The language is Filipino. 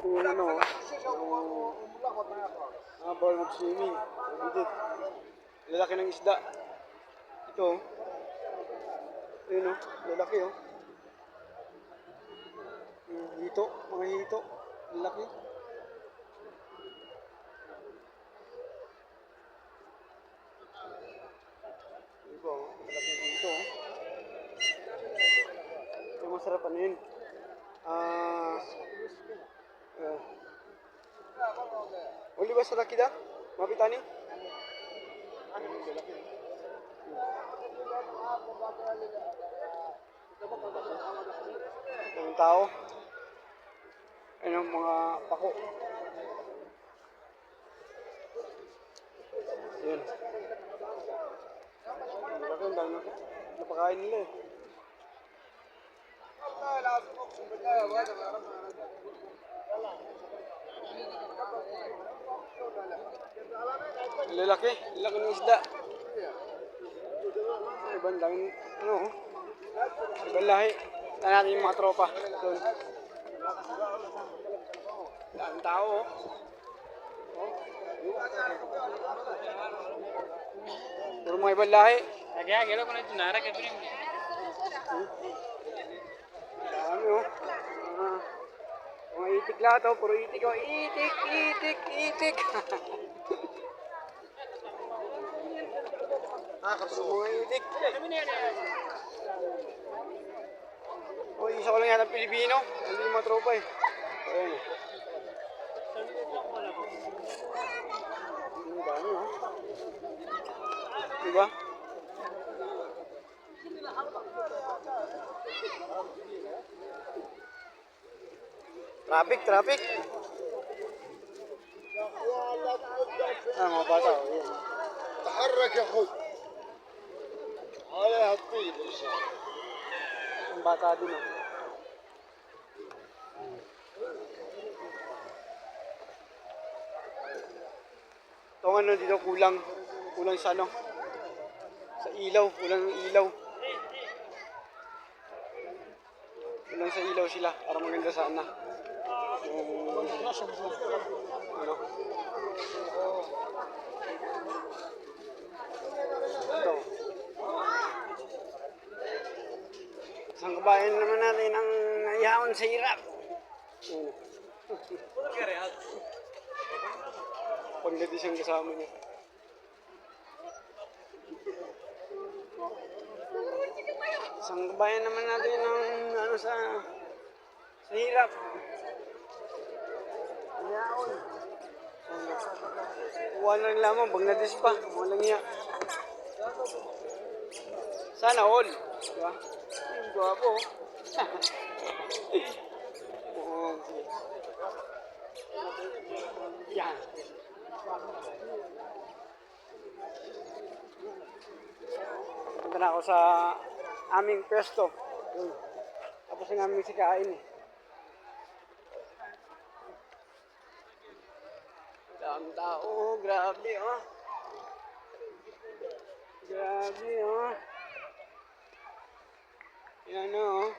Yung ano, yung bawal mag-swimming. Prohibited. Lalaki ng isda. Ito, ayun o, lalaki o. Hito, mga hito. Lalaki. Ito, lalaki dito o. Ito, masarap ano yun. Ah, uh, Uli ba sa laki da? Mapitani? Ang tao. Ayun ang mga pako. Yun. Laki ang dami napakain nila eh. Lalaki ng isda. Ibang daming, ano, ibang lahi. Taan natin yung mga tropa. Doon. Daming tao, oh. Puro mga ibang lahi. Dami, oh. Mga itik lahat, oh. Puro itik, oh. Itik, itik, itik. Mga itik. Oh, isa ko lang yata Pilipino. Hindi yung mga tropa, eh. Ayan, oh. Ang dami, oh. Diba? Traffic. Mga bata, oh. Yan. تحرك يا اخوي عليها الطيب ان شاء الله Ang bata din, oh. Itong ano dito, kulang sa ano, sa ilaw, kulang ng ilaw. Kulang sa ilaw sila, para maganda sana. Ano? Ito. Isang kabayan naman natin ang nayaon sa hirap. Pagdating siyang kasama niya. Isang kabayan naman natin ang ano sa hirap. Nayaon. Kuha na rin lamang, Bangladesh pa. Walang iya. Sana all. Diba? Gwapo. Yan. Punta na ako sa aming pwesto. Tapos yung aming sikain eh. Daming tao, grabe oh. Grabe oh. Yan oh.